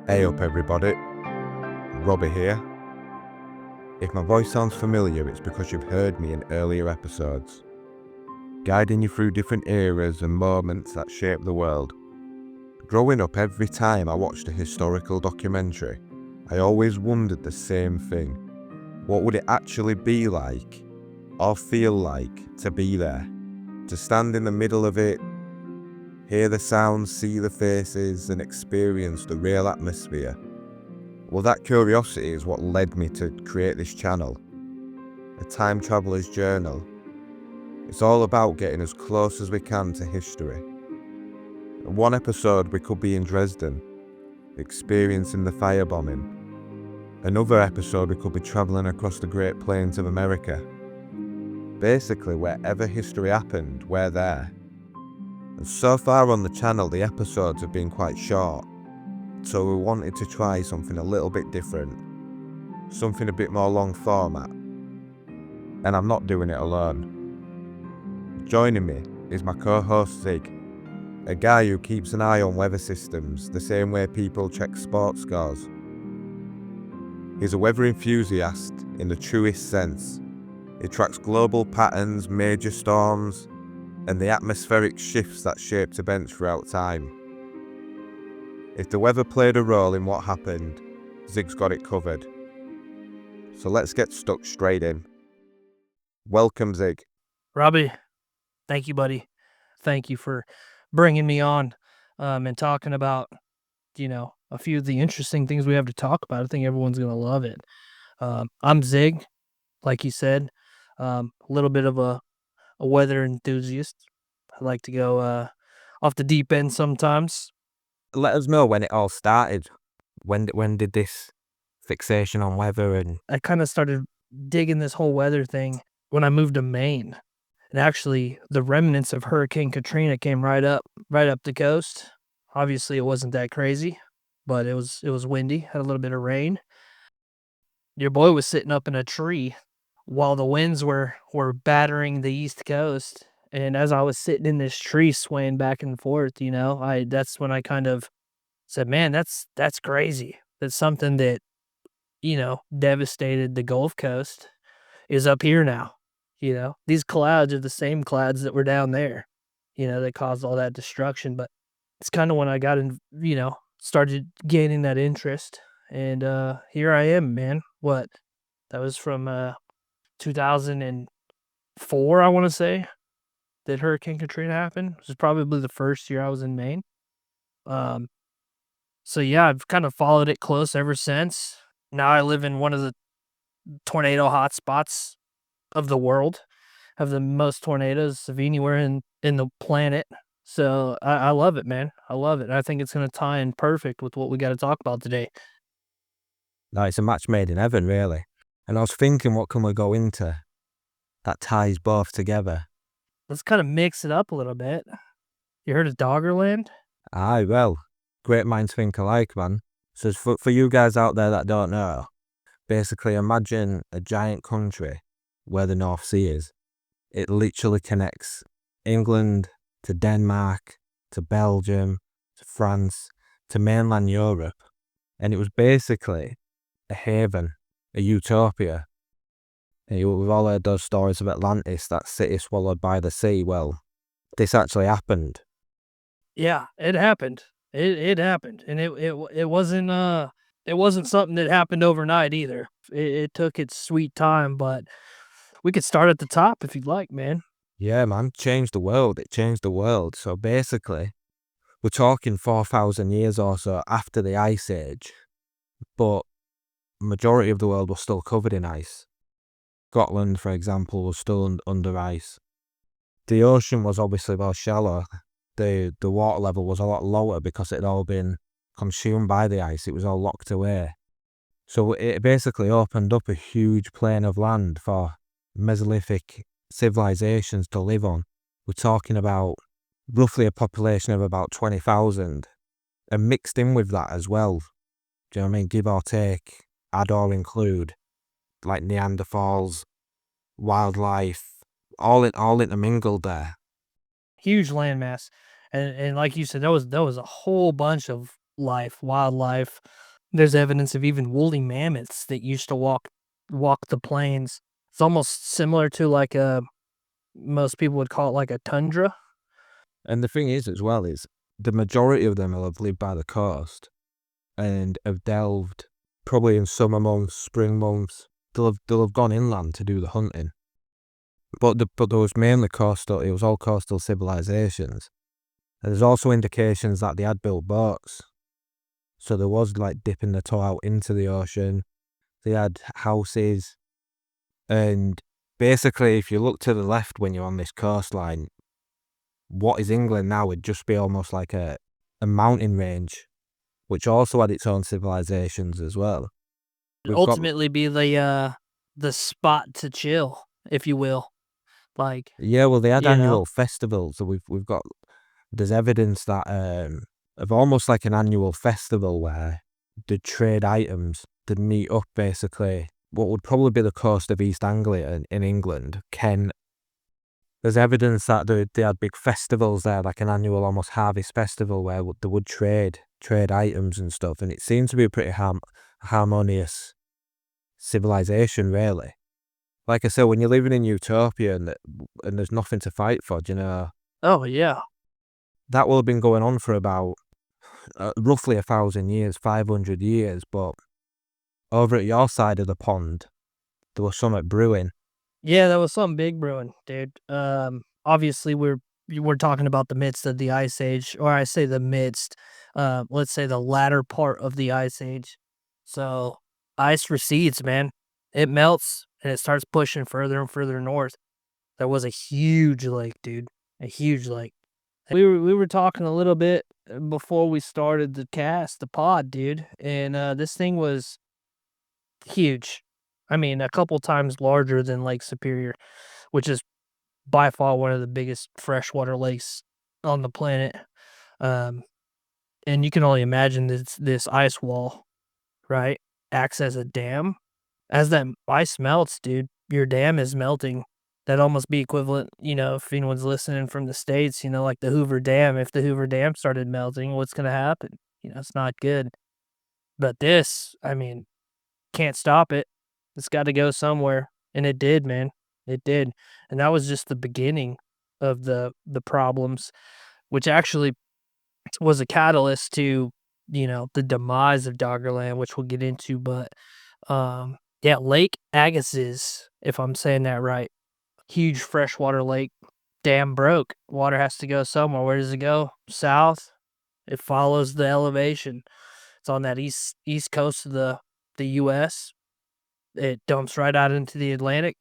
Hey up everybody, Robbie here. If my voice sounds familiar, it's because you've heard me in earlier episodes, guiding you through different eras and moments that shaped the world. Growing up, every time I watched a historical documentary, I always wondered the same thing. What would it actually be like, or feel like, to be there? To stand in the middle of it, hear the sounds, see the faces, and experience the real atmosphere. Well, that curiosity is what led me to create this channel, a time traveler's journal. It's all about getting as close as we can to history. In one episode we could be in Dresden, experiencing the firebombing. Another episode we could be travelling across the Great Plains of America. Basically, wherever history happened, we're there. And so far on the channel, the episodes have been quite short, so we wanted to try something a little bit different, something a bit more long format. And I'm not doing it alone. Joining me is my co-host Zig, a guy who keeps an eye on weather systems the same way people check sports scores. He's a weather enthusiast in the truest sense. He tracks global patterns, major storms, and the atmospheric shifts that shaped events throughout time. If the weather played a role in what happened, Zig's got it covered. So let's get stuck straight in. Welcome, Zig. Robbie, thank you, buddy. Thank you for bringing me on and talking about, a few of the interesting things we have to talk about. I think everyone's going to love it. I'm Zig, like you said, a little bit of a weather enthusiast. I like to go off the deep end sometimes. Let us know when it all started. When did this fixation on weather and... I kind of started digging this whole weather thing when I moved to Maine. And actually, the remnants of Hurricane Katrina came right up the coast. Obviously, it wasn't that crazy, but it was windy, had a little bit of rain. Your boy was sitting up in a tree while the winds were battering the East Coast. And as I was sitting in this tree swaying back and forth, that's when I kind of said, man, that's crazy. That's something that, devastated the Gulf Coast is up here now. These clouds are the same clouds that were down there, that caused all that destruction. But it's kind of when I got in, started gaining that interest. And here I am, man. What? That was from 2004, I want to say, that Hurricane Katrina happened. This was probably the first year I was in Maine. So yeah, I've kind of followed it close ever since. Now I live in one of the tornado hotspots of the world, have the most tornadoes of anywhere in the planet. So I love it, man. I love it. I think it's going to tie in perfect with what we got to talk about today. No, it's a match made in heaven, really. And I was thinking, what can we go into that ties both together? Let's kind of mix it up a little bit. You heard of Doggerland? Aye, well, great minds think alike, man. So for you guys out there that don't know, basically imagine a giant country where the North Sea is. It literally connects England to Denmark, to Belgium, to France, to mainland Europe. And it was basically a haven, a utopia. And we've all heard those stories of Atlantis, that city swallowed by the sea. Well, this actually happened. Yeah, it happened. It happened, and it wasn't something that happened overnight either. It took its sweet time, but we could start at the top if you'd like, man. Yeah, man, changed the world. It changed the world. So basically, we're talking 4,000 years or so after the Ice Age, but majority of the world was still covered in ice. Scotland, for example, was still under ice. The ocean was obviously more shallow. The water level was a lot lower because it had all been consumed by the ice. It was all locked away. So it basically opened up a huge plain of land for Mesolithic civilizations to live on. We're talking about roughly a population of about 20,000. And mixed in with that as well, do you know what I mean? Give or take, add or include, like Neanderthals, wildlife, all intermingled there. Huge landmass, and like you said, there was a whole bunch of life, wildlife. There's evidence of even woolly mammoths that used to walk the plains. It's almost similar to like a most people would call it like a tundra. And the thing is, as well, is the majority of them will have lived by the coast and have delved probably in summer months, spring months. They'll have gone inland to do the hunting. But there was mainly coastal. It was all coastal civilizations. And there's also indications that they had built boats. So there was like dipping the toe out into the ocean. They had houses. And basically, if you look to the left when you're on this coastline, what is England now would just be almost like a mountain range, which also had its own civilizations as well. We've got, Ultimately be the spot to chill, if you will. Like, yeah, well, they had you know? annual festivals. So we've got, there's evidence that of almost like an annual festival where the trade items that meet up basically what would probably be the coast of East Anglia in England, Kent. There's evidence that they had big festivals there, like an annual almost harvest festival where they would trade items and stuff, and it seemed to be a pretty harmonious civilization, really. Like I said, when you're living in utopia and there's nothing to fight for, do you know, Oh, yeah. that will have been going on for about roughly 1,000 years, 500 years, but over at your side of the pond, there was something brewing. Yeah, there was something big brewing, dude. Obviously, we're talking about the midst of the Ice Age, or I say the midst, let's say the latter part of the Ice Age. So, ice recedes, man. It melts, and it starts pushing further and further north. There was a huge lake, dude, a huge lake. We were talking a little bit before we started the pod, dude, and, this thing was huge. I mean, a couple times larger than Lake Superior, which is by far one of the biggest freshwater lakes on the planet. Um, and you can only imagine this ice wall, right, acts as a dam. As that ice melts, dude, your dam is melting. That'd almost be equivalent, if anyone's listening from the States, like the Hoover Dam. If the Hoover Dam started melting, what's gonna happen? It's not good. But this, I mean, can't stop it. It's gotta go somewhere, and it did, man. It did, and that was just the beginning of the problems, which actually was a catalyst to, the demise of Doggerland, which we'll get into, but, yeah, Lake Agassiz, if I'm saying that right. Huge freshwater lake, dam broke. Water has to go somewhere. Where does it go? South. It follows the elevation. It's on that east coast of the US. It dumps right out into the Atlantic,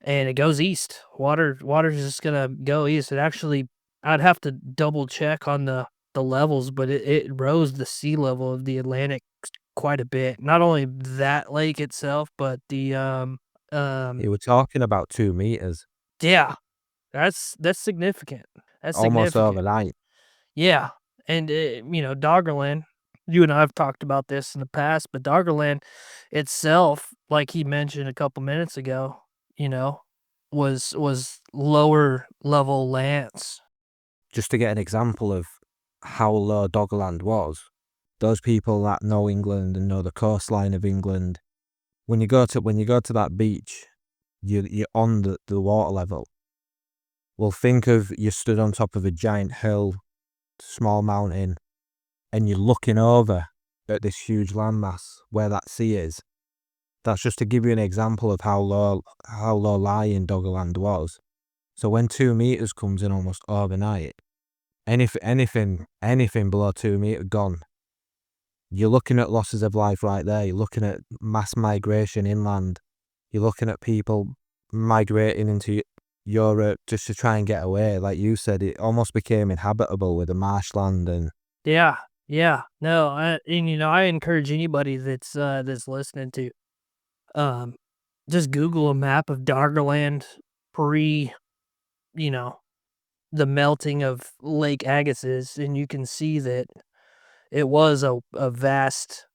and it goes east. Water's just gonna go east. It actually, I'd have to double check on the levels, but it rose the sea level of the Atlantic quite a bit. Not only that lake itself, but You were talking about 2 meters, yeah, that's significant. That's almost significant. overnight. Yeah, and, Doggerland, you and I have talked about this in the past, but Doggerland itself, like he mentioned a couple minutes ago, you know, was lower level lands. Just to get an example of how low Doggerland was, those people that know England and know the coastline of England, when you go to that beach, you're on the water level. Well, think of you stood on top of a giant hill, small mountain, and you're looking over at this huge landmass where that sea is. That's just to give you an example of how low lying Doggerland was. So when 2 meters comes in almost overnight, anything below 2 meters gone. You're looking at losses of life right there. You're looking at mass migration inland. You're looking at people migrating into Europe just to try and get away. Like you said, it almost became inhabitable with the marshland and Yeah, yeah. No, I encourage anybody that's listening to, um, just Google a map of Doggerland pre, you know, the melting of Lake Agassiz, and you can see that it was a vast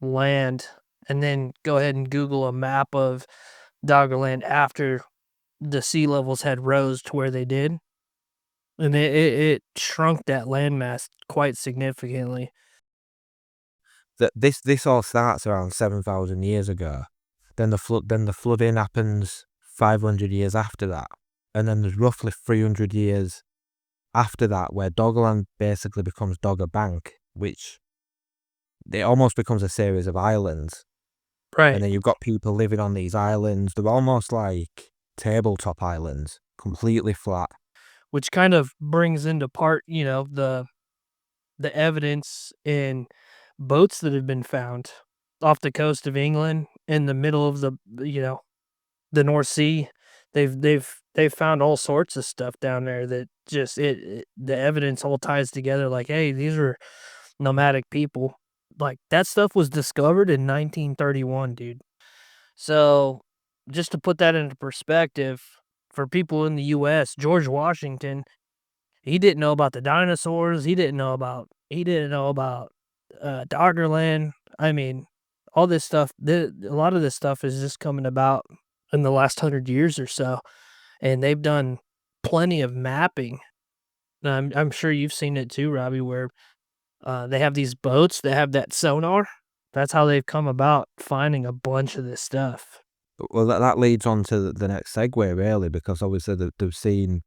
land. And then go ahead and Google a map of Doggerland after the sea levels had rose to where they did, and it shrunk that landmass quite significantly. that this all starts around 7,000 years ago. Then the flooding happens 500 years after that, and then there's roughly 300 years after that where Doggerland basically becomes Dogger Bank, which it almost becomes a series of islands. Right. And then you've got people living on these islands. They're almost like tabletop islands, completely flat. Which kind of brings into part, the evidence in boats that have been found off the coast of England in the middle of the North Sea. They've found all sorts of stuff down there that just the evidence all ties together like, hey, these are nomadic people. Like that stuff was discovered in 1931, dude. So, just to put that into perspective, for people in the US, George Washington, he didn't know about the dinosaurs, he didn't know about Doggerland. I mean, all this stuff, a lot of this stuff is just coming about in the last 100 years or so, and they've done plenty of mapping. And I'm sure you've seen it too, Robbie, where they have these boats that have that sonar. That's how they've come about finding a bunch of this stuff. Well, that leads on to the next segue, really, because obviously they've seen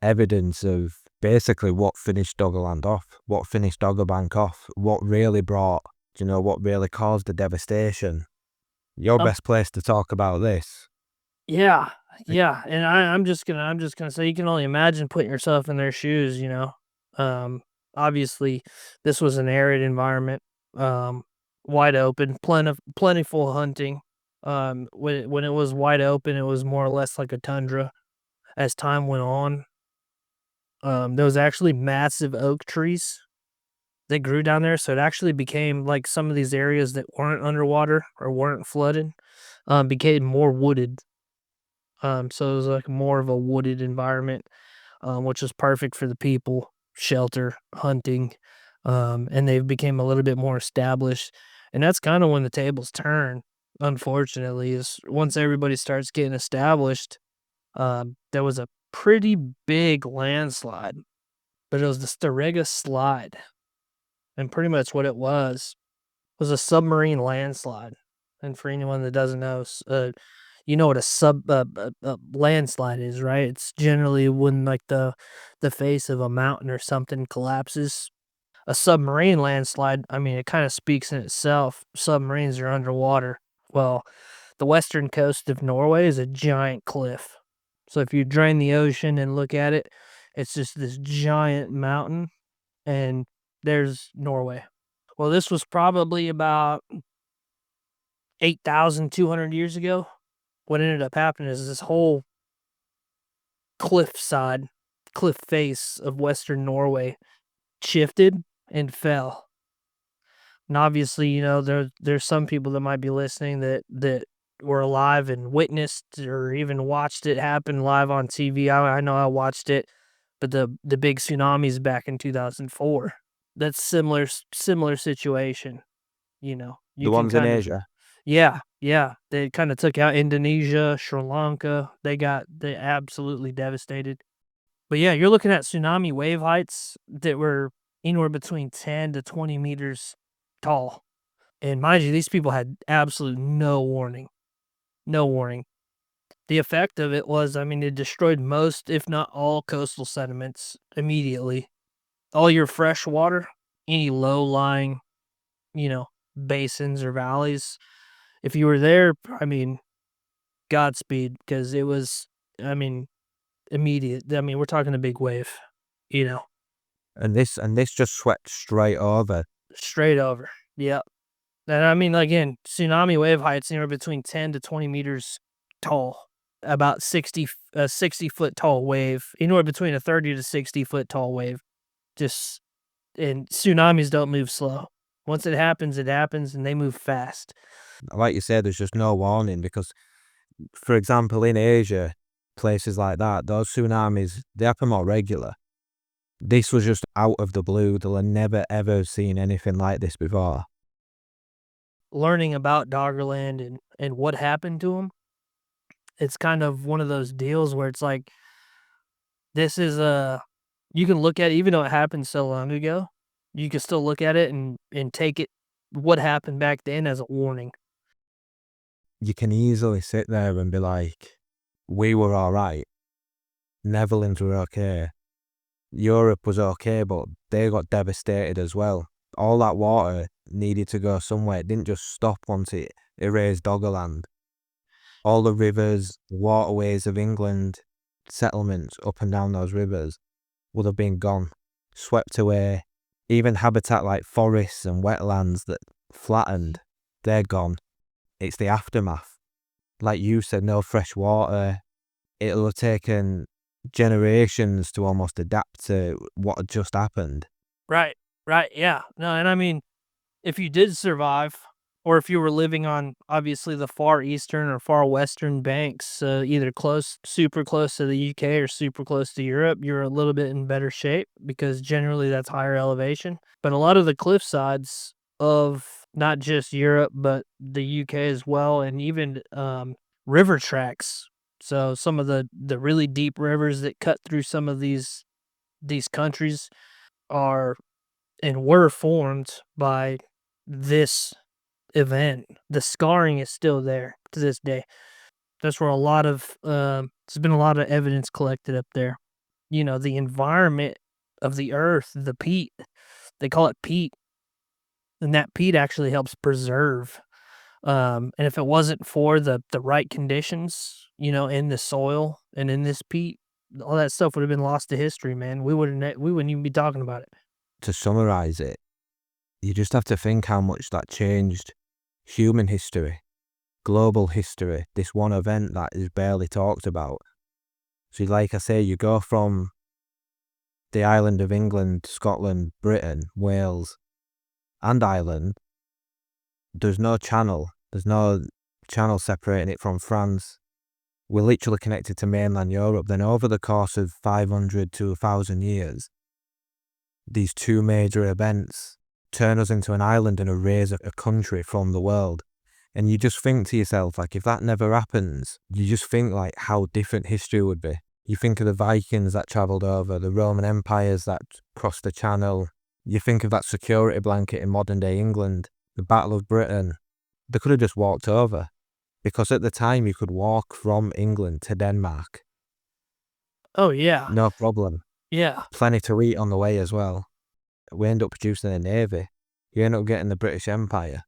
evidence of basically what finished Doggerland off, what finished Doggerbank off, what really caused the devastation. You're Um, best placed to talk about this. yeah, yeah, and I'm just gonna say you can only imagine putting yourself in their shoes. Obviously, this was an arid environment, wide open, plentiful hunting. When it was wide open, it was more or less like a tundra. As time went on, there was actually massive oak trees that grew down there, so it actually became like some of these areas that weren't underwater or weren't flooded, became more wooded. So it was like more of a wooded environment, which was perfect for the people, shelter, hunting, and they became a little bit more established. And that's kind of when the tables turn, unfortunately, is once everybody starts getting established, there was a pretty big landslide, but it was the Storegga Slide. And pretty much what it was a submarine landslide. And for anyone that doesn't know, you know what a landslide is, right? It's generally when like the face of a mountain or something collapses. A submarine landslide, I mean, it kind of speaks in itself. Submarines are underwater. Well, the western coast of Norway is a giant cliff. So if you drain the ocean and look at it, it's just this giant mountain, and there's Norway. Well, this was probably about 8,200 years ago. What ended up happening is this whole cliff face of Western Norway shifted and fell. And obviously, there's some people that might be listening that were alive and witnessed or even watched it happen live on TV. I know I watched it, but the big tsunamis back in 2004. That's similar situation. You The can ones in kind of Asia. yeah. They kind of took out Indonesia, Sri Lanka. They absolutely devastated. But yeah, you're looking at tsunami wave heights that were anywhere between 10 to 20 meters tall. And mind you, these people had absolute no warning. No warning. The effect of it was, I mean, it destroyed most, if not all, coastal sediments immediately. All your fresh water, any low lying, you know, basins or valleys. If you were there, I mean, Godspeed, because it was, I mean, immediate. I mean, we're talking a big wave, you know, And this just swept straight over. straight over. Yep. And I mean, again, tsunami wave heights anywhere between 10 to 20 meters tall, about 60-foot tall wave, anywhere between a 30 to 60-foot tall wave. Just, and tsunamis don't move slow. Once it happens, and they move fast. Like you said, there's just no warning because, for example, in Asia, places like that, those tsunamis, they happen more regular. This was just out of the blue. They'll have never ever seen anything like this before. Learning about Doggerland and what happened to them, it's kind of one of those deals where it's like, this is you can look at it, even though it happened so long ago, you can still look at it and take it what happened back then as a warning. You can easily sit there and be like, we were all right. Netherlands were okay. Europe was okay, but they got devastated as well. All that water needed to go somewhere. It didn't just stop once it erased Doggerland. All the rivers, waterways of England, settlements up and down those rivers would have been gone, swept away. Even habitat like forests and wetlands that flattened, they're gone. It's the aftermath. Like you said, no fresh water. It'll have taken generations to almost adapt to what had just happened. Right, yeah. No, and I mean, if you did survive, or if you were living on obviously the far eastern or far western banks, either super close to the UK or super close to Europe, you're a little bit in better shape because generally that's higher elevation. But a lot of the cliff sides of not just Europe, but the UK as well, and even river tracks. So some of the really deep rivers that cut through some of these countries are and were formed by this event. The scarring is still there to this day. That's where a lot of there's been a lot of evidence collected up there. You know, the environment of the earth, the peat, they call it peat, and that peat actually helps preserve. And if it wasn't for the right conditions, you know, in the soil and in this peat, all that stuff would have been lost to history, man. We wouldn't even be talking about it. To summarize it, you just have to think how much that changed human history, global history, this one event that is barely talked about. So like I say, you go from the island of England, Scotland, Britain, Wales, and Ireland. There's no channel separating it from France. We're literally connected to mainland Europe. Then over the course of 500 to 1,000 years, these two major events turn us into an island and erase a country from the world. And you just think to yourself, like, if that never happens, you just think like how different history would be. You think of the Vikings that travelled over, the Roman empires that crossed the Channel. You think of that security blanket in modern day England, the Battle of Britain. They could have just walked over, because at the time you could walk from England to Denmark. Oh yeah. No problem. Yeah. Plenty to eat on the way as well. We end up producing a navy. You end up getting the British Empire.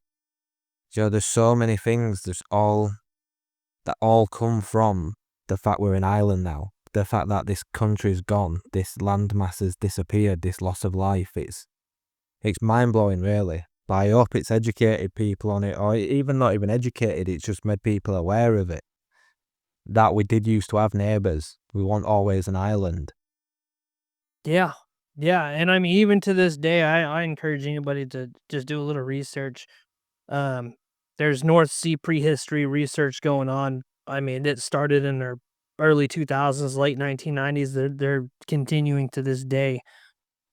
You know, there's so many things that all come from the fact we're an island now. The fact that this country's gone, this landmass has disappeared, this loss of life. It's mind-blowing, really. But I hope it's educated people on it, or even not even educated, it's just made people aware of it. That we did used to have neighbours. We weren't always an island. Yeah. Yeah. And I mean, even to this day, I encourage anybody to just do a little research. There's North Sea prehistory research going on. I mean, it started in the early 2000s, late 1990s. They're continuing to this day.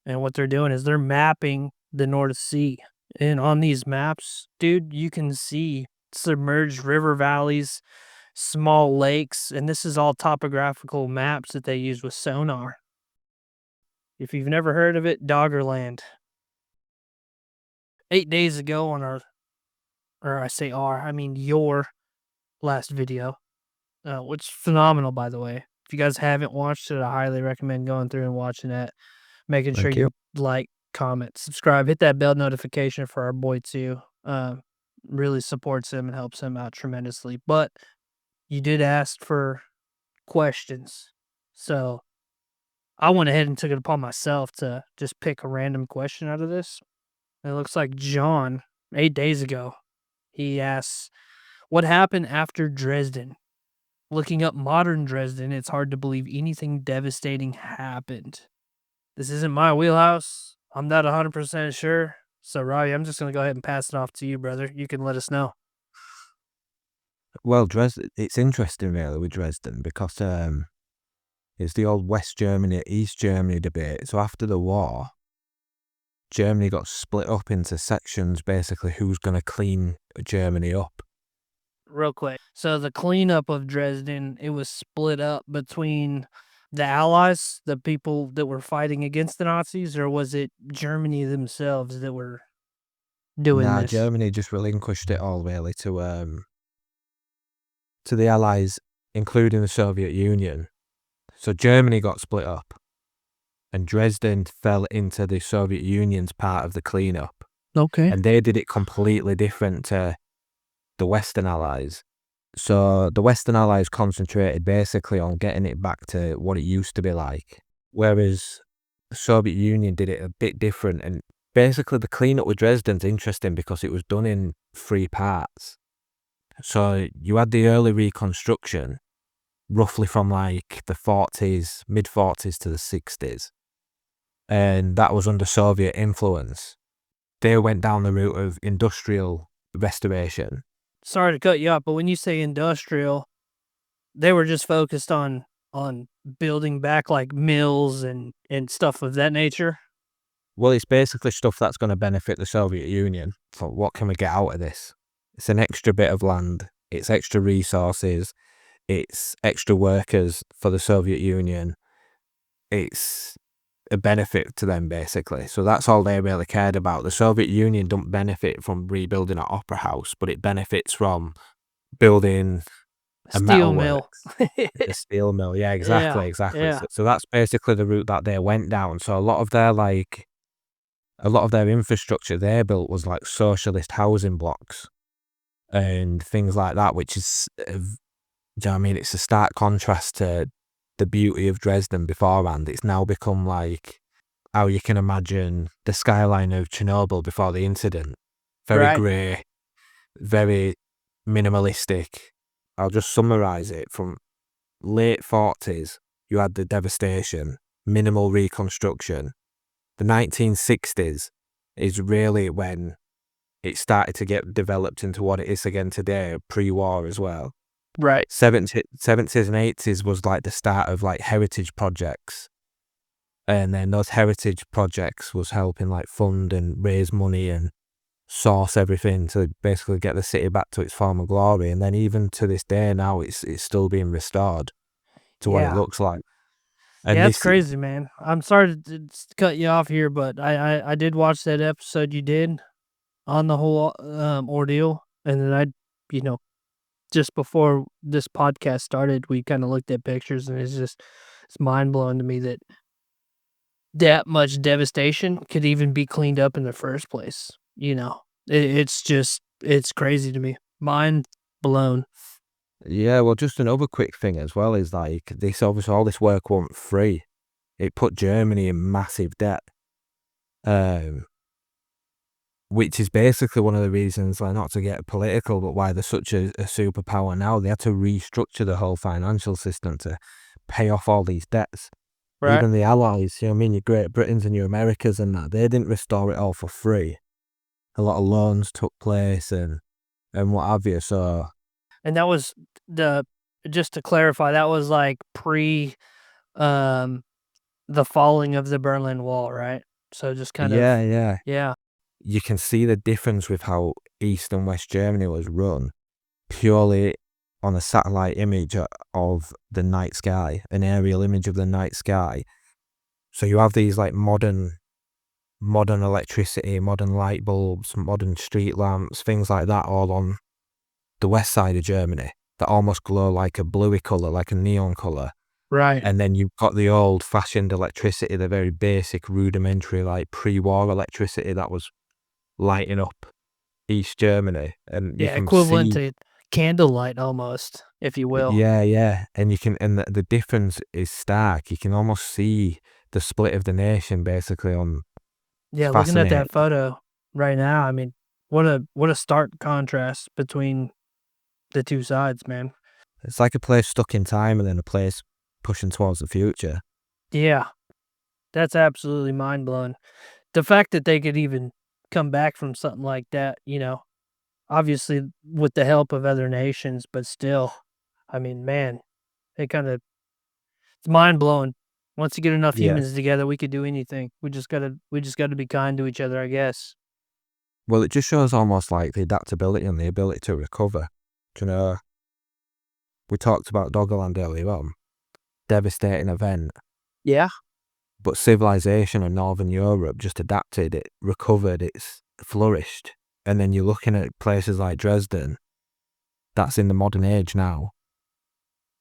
And what they're doing is they're mapping the North Sea. And on these maps, dude, you can see submerged river valleys, small lakes, and this is all topographical maps that they use with sonar. If you've never heard of it, Doggerland. 8 days ago on your last video, which is phenomenal, by the way. If you guys haven't watched it, I highly recommend going through and watching that. Making sure Thank you. you like, comment, subscribe, hit that bell notification for our boy too. Really supports him and helps him out tremendously. But you did ask for questions, so I went ahead and took it upon myself to just pick a random question out of this. It looks like John, 8 days ago, he asks, what happened after Dresden? Looking up modern Dresden, it's hard to believe anything devastating happened. This isn't my wheelhouse. I'm not 100% sure. So, Robbie, I'm just going to go ahead and pass it off to you, brother. You can let us know. Well, Dresden, it's interesting really with Dresden because it's the old West Germany, East Germany debate. So after the war, Germany got split up into sections, basically who's going to clean Germany up. Real quick. So the cleanup of Dresden, it was split up between the Allies, the people that were fighting against the Nazis, or was it Germany themselves that were doing Nah, this? Germany just relinquished it all really to the Allies, including the Soviet Union. So Germany got split up, and Dresden fell into the Soviet Union's part of the cleanup. Okay. And they did it completely different to the Western Allies. So the Western Allies concentrated basically on getting it back to what it used to be like, whereas the Soviet Union did it a bit different. And basically the cleanup with Dresden's interesting because it was done in 3 parts. So you had the early reconstruction, roughly from like the 40s, mid-40s to the 60s. And that was under Soviet influence. They went down the route of industrial restoration. Sorry to cut you off, but when you say industrial, they were just focused on building back like mills and stuff of that nature. Well, it's basically stuff that's going to benefit the Soviet Union. So what can we get out of this? It's an extra bit of land. It's extra resources. It's extra workers for the Soviet Union. It's a benefit to them, basically. So that's all they really cared about. The Soviet Union don't benefit from rebuilding an opera house, but it benefits from building a Steel mill. a steel mill. Yeah, Yeah, exactly. yeah. So that's basically the route that they went down. So a lot of their infrastructure they built was like socialist housing blocks and things like that, which is, do you know what I mean? It's a stark contrast to the beauty of Dresden beforehand. It's now become like how you can imagine the skyline of Chernobyl before the incident. Very Right. grey, very minimalistic. I'll just summarise it. From late 40s, you had the devastation, minimal reconstruction. The 1960s is really when it started to get developed into what it is again today, pre-war as well. Right. 70s and 80s was like the start of like heritage projects. And then those heritage projects was helping like fund and raise money and source everything to basically get the city back to its former glory. And then even to this day now, it's still being restored to what it Yeah. looks like. And Yeah, it's this, crazy, man. I'm sorry to cut you off here, but I did watch that episode you did on the whole ordeal, and then you know, just before this podcast started, we kind of looked at pictures, and it's mind blowing to me that that much devastation could even be cleaned up in the first place. It's crazy to me. Mind blown. yeah, well, just another quick thing as well is like this, obviously all this work wasn't free. It put Germany in massive debt. Which is basically one of the reasons, like, not to get political, but why they're such a superpower now. They had to restructure the whole financial system to pay off all these debts. Right. Even the Allies, you know what I mean, your Great Britons and your Americas and that, they didn't restore it all for free. A lot of loans took place and what have you, so... And that was just to clarify, that was like um, the falling of the Berlin Wall, right? So just kind of, Yeah. yeah, You can see the difference with how East and West Germany was run purely on a satellite image of the night sky, an aerial image of the night sky. So you have these like modern electricity, modern light bulbs, modern street lamps, things like that, all on the west side of Germany that almost glow like a bluey colour, like a neon colour. right. And then you've got the old-fashioned electricity, the very basic, rudimentary, like pre-war electricity that was lighting up East Germany. And you Yeah, can equivalent see, to candlelight almost, if you will. yeah. And the difference is stark. You can almost see the split of the nation basically on... It's Yeah, looking at fascinating. that photo right now, I mean, what a stark contrast between the two sides, man. It's like a place stuck in time and then a place pushing towards the future. Yeah, that's absolutely mind blowing. The fact that they could even come back from something like that, obviously with the help of other nations, but still, I mean, man, it's mind blowing. Once you get enough Yeah. humans together, we could do anything. We just gotta be kind to each other, I guess. Well, it just shows almost like the adaptability and the ability to recover. Do you know, we talked about Doggerland earlier on. Devastating event. Yeah. But civilization in Northern Europe just adapted, it recovered, it's flourished. And then you're looking at places like Dresden, that's in the modern age now,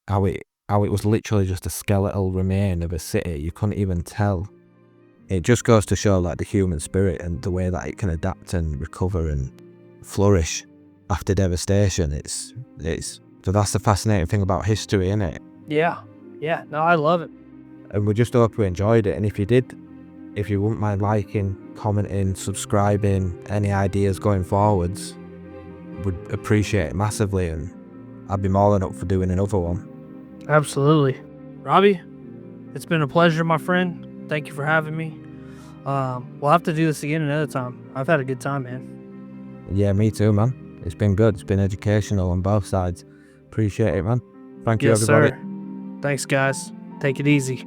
how it was literally just a skeletal remain of a city. You couldn't even tell. It just goes to show like the human spirit and the way that it can adapt and recover and flourish after devastation. So that's the fascinating thing about history, isn't it? Yeah. Yeah. No, I love it. And we just hope you enjoyed it. And if you did, if you wouldn't mind liking, commenting, subscribing, any ideas going forwards, would appreciate it massively. And I'd be more than up for doing another one. Absolutely. Robbie, it's been a pleasure, my friend. Thank you for having me. We'll have to do this again another time. I've had a good time, man. Yeah, me too, man. It's been good. It's been educational on both sides. Appreciate it, man. Thank you, Yes, everybody. sir. Thanks, guys. Take it easy.